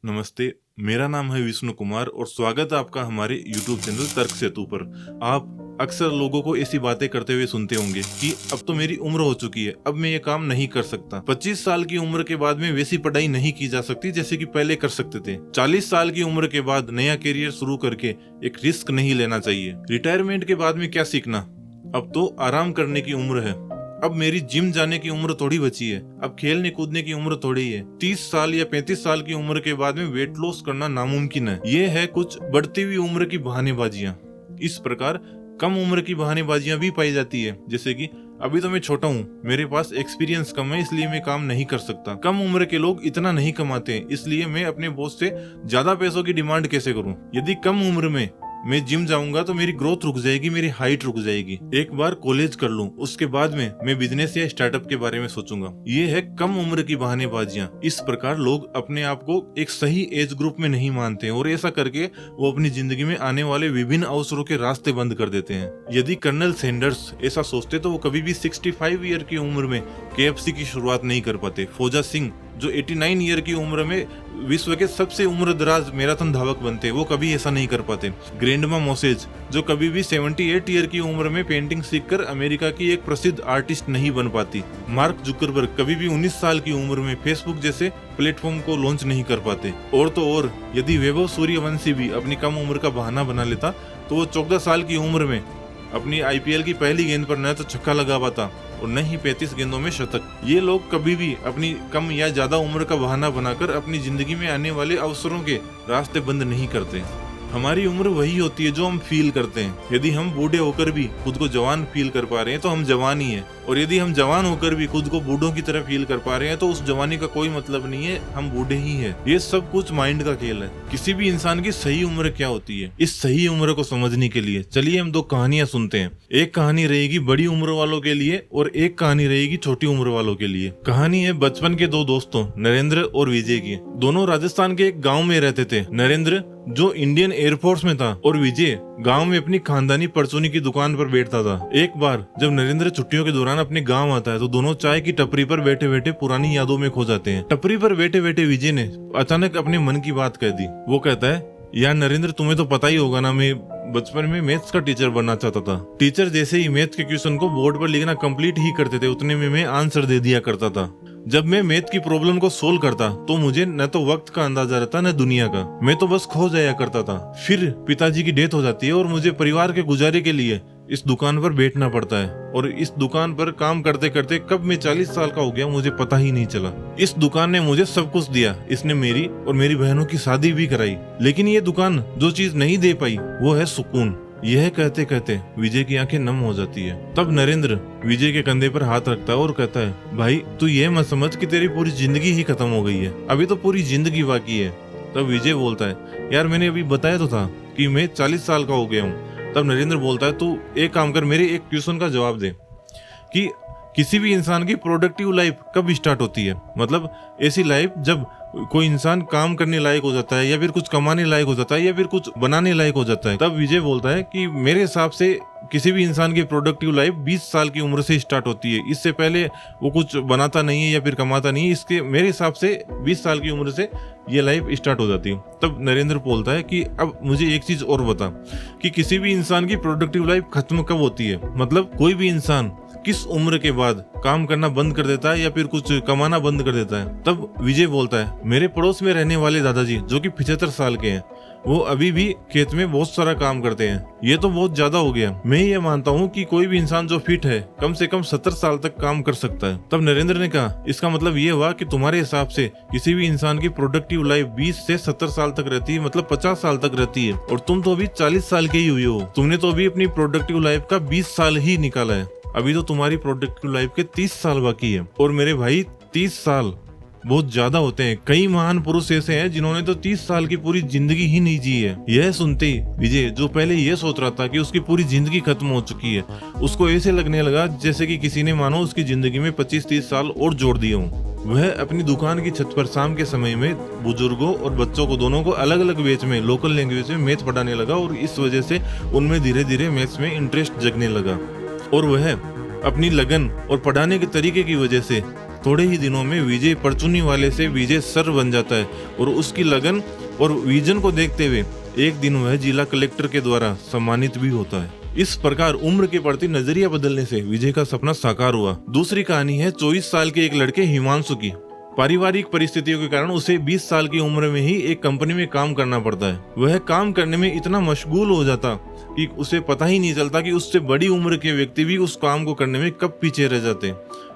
नमस्ते, मेरा नाम है विष्णु कुमार और स्वागत है आपका हमारे YouTube चैनल तर्क सेतु पर। आप अक्सर लोगों को ऐसी बातें करते हुए सुनते होंगे कि अब तो मेरी उम्र हो चुकी है, अब मैं ये काम नहीं कर सकता। 25 साल की उम्र के बाद में वैसी पढ़ाई नहीं की जा सकती जैसे कि पहले कर सकते थे। 40 साल की उम्र के बाद नया करियर शुरू करके एक रिस्क नहीं लेना चाहिए। रिटायरमेंट के बाद में क्या सीखना, अब तो आराम करने की उम्र है। अब मेरी जिम जाने की उम्र थोड़ी बची है, अब खेलने कूदने की उम्र थोड़ी है। 30 साल या 35 साल की उम्र के बाद में वेट लॉस करना नामुमकिन है। ये है कुछ बढ़ती हुई उम्र की बहानेबाजियां। इस प्रकार कम उम्र की बहानेबाजियां भी पाई जाती है, जैसे कि अभी तो मैं छोटा हूँ, मेरे पास एक्सपीरियंस कम है, इसलिए मैं काम नहीं कर सकता। कम उम्र के लोग इतना नहीं कमाते, इसलिए मैं अपने बॉस से ज्यादा पैसों की डिमांड कैसे करूँ। यदि कम उम्र में मैं जिम जाऊंगा तो मेरी ग्रोथ रुक जाएगी, मेरी हाइट रुक जाएगी। एक बार कॉलेज कर लूं, उसके बाद में मैं बिजनेस या स्टार्टअप के बारे में सोचूंगा। ये है कम उम्र की बहानेबाजियां। इस प्रकार लोग अपने आप को एक सही एज ग्रुप में नहीं मानते और ऐसा करके वो अपनी जिंदगी में आने वाले विभिन्न अवसरों के रास्ते बंद कर देते हैं। यदि कर्नल सैंडर्स ऐसा सोचते तो वो कभी भी 65 ईयर की उम्र में KFC की शुरुआत नहीं कर पाते। फौजा सिंह जो 89 ईयर की उम्र में विश्व के सबसे उम्रदराज मैराथन धावक बनते, वो कभी ऐसा नहीं कर पाते। ग्रैंडमा मोसेज जो कभी भी 78 ईयर की उम्र में पेंटिंग सीखकर अमेरिका की एक प्रसिद्ध आर्टिस्ट नहीं बन पाती। मार्क जुकरबर्ग कभी भी 19 साल की उम्र में फेसबुक जैसे प्लेटफॉर्म को लॉन्च नहीं कर पाते। और तो और यदि वैभव सूर्यवंशी भी अपनी कम उम्र का बहाना बना लेता तो वो 14 साल की उम्र में अपनी IPL की पहली गेंद पर न तो छक्का लगा पाता और न ही 35 गेंदों में शतक। ये लोग कभी भी अपनी कम या ज्यादा उम्र का बहाना बनाकर अपनी जिंदगी में आने वाले अवसरों के रास्ते बंद नहीं करते। हमारी उम्र वही होती है जो हम फील करते हैं। यदि हम बूढ़े होकर भी खुद को जवान फील कर पा रहे हैं तो हम जवान ही है, और यदि हम जवान होकर भी खुद को बूढ़ों की तरह फील कर पा रहे हैं तो उस जवानी का कोई मतलब नहीं है, हम बूढ़े ही हैं। ये सब कुछ माइंड का खेल है। किसी भी इंसान की सही उम्र क्या होती है, इस सही उम्र को समझने के लिए चलिए हम दो कहानियां सुनते हैं। एक कहानी रहेगी बड़ी उम्र वालों के लिए और एक कहानी रहेगी छोटी उम्र वालों के लिए। कहानी है बचपन के दो दोस्तों नरेंद्र और विजय की। दोनों राजस्थान के एक गाँव में रहते थे। नरेंद्र जो इंडियन एयरफोर्स में था और विजय गांव में अपनी खानदानी परचूनी की दुकान पर बैठता था। एक बार जब नरेंद्र छुट्टियों के दौरान अपने गांव आता है तो दोनों चाय की टपरी पर बैठे बैठे पुरानी यादों में खो जाते हैं। टपरी पर बैठे बैठे विजय ने अचानक अपने मन की बात कह दी। वो कहता है, यार नरेंद्र, तुम्हें तो पता ही होगा ना, मैं बचपन में मैथ्स का टीचर बनना चाहता था। टीचर जैसे ही मैथ के क्वेश्चन को बोर्ड पर लिखना कंप्लीट ही करते थे, उतने में मैं आंसर दे दिया करता था। जब मैं मैथ की प्रॉब्लम को सोल्व करता तो मुझे न तो वक्त का अंदाजा रहता न दुनिया का, मैं तो बस खो जाया करता था। फिर पिताजी की डेथ हो जाती है और मुझे परिवार के गुजारे के लिए इस दुकान पर बैठना पड़ता है, और इस दुकान पर काम करते करते कब मैं 40 साल का हो गया मुझे पता ही नहीं चला। इस दुकान ने मुझे सब कुछ दिया, इसने मेरी और मेरी बहनों की शादी भी कराई, लेकिन ये दुकान जो चीज नहीं दे पाई वो है सुकून। यह कहते कहते विजय की आंखें नम हो जाती है। तब नरेंद्र विजय के कंधे पर हाथ रखता है और कहता है, भाई तू ये मत समझ कि तेरी पूरी जिंदगी ही खत्म हो गई है, अभी तो पूरी जिंदगी बाकी है। तब विजय बोलता है, यार मैंने अभी बताया तो था कि मैं 40 साल का हो गया हूँ। तब नरेंद्र बोलता है, तू एक काम कर, मेरे एक क्वेश्चन का जवाब दे कि किसी भी इंसान की प्रोडक्टिव लाइफ कब स्टार्ट होती है। मतलब ऐसी लाइफ जब कोई इंसान काम करने लायक हो जाता है या फिर कुछ कमाने लायक हो जाता है या फिर कुछ बनाने लायक हो जाता है। तब विजय बोलता है कि मेरे हिसाब से किसी भी इंसान की प्रोडक्टिव लाइफ 20 साल की उम्र से स्टार्ट होती है। इससे पहले वो कुछ बनाता नहीं है या फिर कमाता नहीं है। इसके मेरे हिसाब से 20 साल की उम्र से ये लाइफ स्टार्ट हो जाती है। तब नरेंद्र बोलता है कि अब मुझे एक चीज और बता कि किसी भी इंसान की प्रोडक्टिव लाइफ खत्म कब होती है। मतलब कोई भी इंसान किस उम्र के बाद काम करना बंद कर देता है या फिर कुछ कमाना बंद कर देता है। तब विजय बोलता है, मेरे पड़ोस में रहने वाले दादाजी जो कि 75 साल के हैं, वो अभी भी खेत में बहुत सारा काम करते हैं। ये तो बहुत ज्यादा हो गया। मैं ये मानता हूँ कि कोई भी इंसान जो फिट है कम से कम 70 साल तक काम कर सकता है। तब नरेंद्र ने कहा, इसका मतलब ये हुआ कि तुम्हारे हिसाब से किसी भी इंसान की प्रोडक्टिव लाइफ 20 से 70 साल तक रहती है, मतलब 50 साल तक रहती है, और तुम तो अभी 40 साल के ही हुए हो। तुमने तो अभी अपनी प्रोडक्टिव लाइफ का 20 साल ही निकाला है, अभी तो तुम्हारी प्रोडक्टिव लाइफ के 30 साल बाकी है। और मेरे भाई 30 साल बहुत ज्यादा होते हैं। कई महान पुरुष ऐसे हैं जिन्होंने तो 30 साल की पूरी जिंदगी ही नहीं जी है। यह सुनते ही विजय, जो पहले यह सोच रहा था कि उसकी पूरी जिंदगी खत्म हो चुकी है, उसको ऐसे लगने लगा जैसे कि किसी ने मानो उसकी जिंदगी में 25-30 साल और जोड़ दिए हों। वह अपनी दुकान की छत पर शाम के समय में बुजुर्गों और बच्चों को दोनों को अलग अलग बैच में लोकल लैंग्वेज में मैथ पढ़ाने लगा, और इस वजह से उनमें धीरे धीरे मैथ्स में इंटरेस्ट जगने लगा। और वह अपनी लगन और पढ़ाने के तरीके की वजह से थोड़े ही दिनों में विजय परचूनी वाले से विजय सर बन जाता है और उसकी लगन और विजन को देखते हुए एक दिन वह जिला कलेक्टर के द्वारा सम्मानित भी होता है। इस प्रकार उम्र के प्रति नजरिया बदलने से विजय का सपना साकार हुआ। दूसरी कहानी है 24 साल के एक लड़के हिमांशु की। पारिवारिक परिस्थितियों के कारण उसे 20 साल की उम्र में ही एक कंपनी में काम करना पड़ता है। वह काम करने में इतना मशगूल हो जाता कि उसे पता ही नहीं चलता कि उससे बड़ी उम्र के व्यक्ति भी उस काम को करने में कब पीछे रह जाते।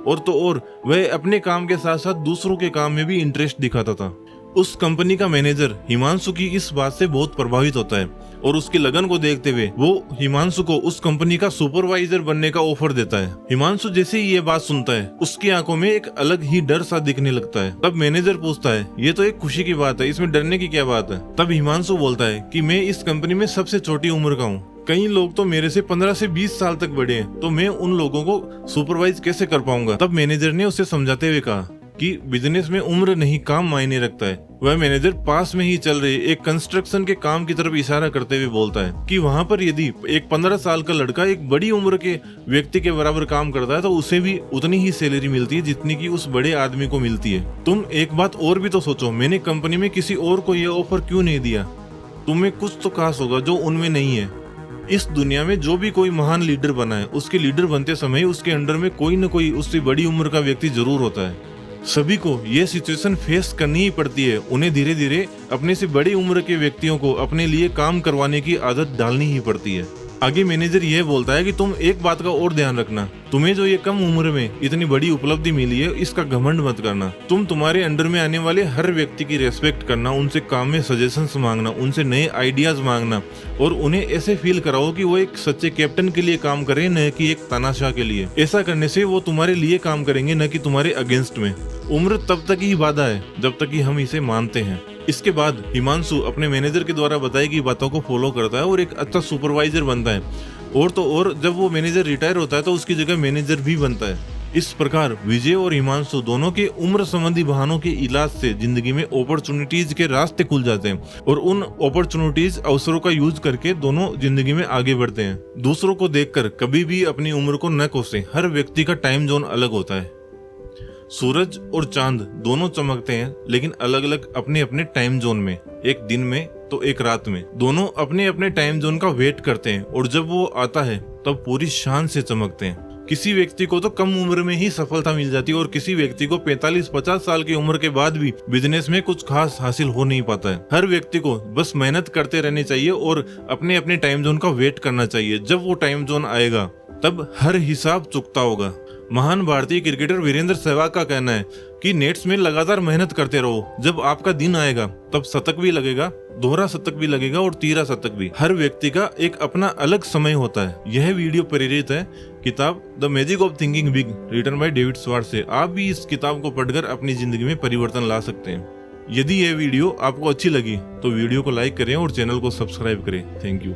और तो और वह अपने काम के साथ साथ दूसरों के काम में भी इंटरेस्ट दिखाता था। उस कंपनी का मैनेजर हिमांशु की इस बात से बहुत प्रभावित होता है और उसकी लगन को देखते हुए वो हिमांशु को उस कंपनी का सुपरवाइजर बनने का ऑफर देता है। हिमांशु जैसे ही ये बात सुनता है उसकी आंखों में एक अलग ही डर सा दिखने लगता है। तब मैनेजर पूछता है, ये तो एक खुशी की बात है, इसमें डरने की क्या बात है। तब हिमांशु बोलता है कि मैं इस कंपनी में सबसे छोटी उम्र का हूँ, कई लोग तो मेरे से 15 से 20 साल तक बड़े हैं, तो मैं उन लोगों को सुपरवाइज कैसे कर पाऊंगा। तब मैनेजर ने उसे समझाते हुए कहा कि बिजनेस में उम्र नहीं काम मायने रखता है। वह मैनेजर पास में ही चल रहे एक कंस्ट्रक्शन के काम की तरफ इशारा करते हुए बोलता है कि वहाँ पर यदि एक 15 साल का लड़का एक बड़ी उम्र के व्यक्ति के बराबर काम करता है तो उसे भी उतनी ही सैलरी मिलती है जितनी की उस बड़े आदमी को मिलती है। तुम एक बात और भी तो सोचो, मैंने कंपनी में किसी और को यह ऑफर क्यों नहीं दिया। तुम्हें कुछ तो खास होगा जो उनमें नहीं है। इस दुनिया में जो भी कोई महान लीडर बना है उसके लीडर बनते समय उसके अंडर में कोई न कोई उससे बड़ी उम्र का व्यक्ति जरूर होता है। सभी को ये सिचुएशन फेस करनी ही पड़ती है। उन्हें धीरे धीरे अपने से बड़ी उम्र के व्यक्तियों को अपने लिए काम करवाने की आदत डालनी ही पड़ती है। आगे मैनेजर यह बोलता है कि तुम एक बात का और ध्यान रखना, तुम्हें जो ये कम उम्र में इतनी बड़ी उपलब्धि मिली है इसका घमंड मत करना। तुम तुम्हारे अंडर में आने वाले हर व्यक्ति की रेस्पेक्ट करना, उनसे काम में सजेशंस मांगना, उनसे नए आइडियाज मांगना और उन्हें ऐसे फील कराओ कि वो एक सच्चे कैप्टन के लिए काम करें न कि एक तानाशाह के लिए। ऐसा करने से वो तुम्हारे लिए काम करेंगे न कि तुम्हारे अगेंस्ट में। उम्र तब तक ही बाधा है जब तक कि हम इसे मानते हैं। इसके बाद हिमांशु अपने मैनेजर के द्वारा बताई गई बातों को फॉलो करता है और एक अच्छा सुपरवाइजर बनता है। और तो और जब वो मैनेजर रिटायर होता है तो उसकी जगह मैनेजर भी बनता है। इस प्रकार विजय और हिमांशु दोनों के उम्र संबंधी बहानों के इलाज से जिंदगी में अपॉर्चुनिटीज के रास्ते खुल जाते हैं और उन अपॉर्चुनिटीज अवसरों का यूज करके दोनों जिंदगी में आगे बढ़ते हैं। दूसरों को देखकर कभी भी अपनी उम्र को न कोसें। हर व्यक्ति का टाइम जोन अलग होता है। सूरज और चांद दोनों चमकते हैं लेकिन अलग अलग अपने अपने टाइम जोन में, एक दिन में तो एक रात में। दोनों अपने अपने टाइम जोन का वेट करते हैं और जब वो आता है तब पूरी शान से चमकते हैं। किसी व्यक्ति को तो कम उम्र में ही सफलता मिल जाती है और किसी व्यक्ति को 45-50 साल की उम्र के बाद भी बिजनेस में कुछ खास हासिल हो नहीं पाता है। हर व्यक्ति को बस मेहनत करते रहनी चाहिए और अपने अपने टाइम जोन का वेट करना चाहिए। जब वो टाइम जोन आएगा तब हर हिसाब चुकता होगा। महान भारतीय क्रिकेटर वीरेंद्र सहवाग का कहना है कि नेट्स में लगातार मेहनत करते रहो, जब आपका दिन आएगा तब शतक भी लगेगा, दोहरा शतक भी लगेगा और तीसरा शतक भी। हर व्यक्ति का एक अपना अलग समय होता है। यह वीडियो प्रेरित है किताब the magic of thinking big written by David Schwartz से। आप भी इस किताब को पढ़कर अपनी जिंदगी में परिवर्तन ला सकते हैं। यदि यह वीडियो आपको अच्छी लगी तो वीडियो को लाइक करें और चैनल को सब्सक्राइब करें। Thank you.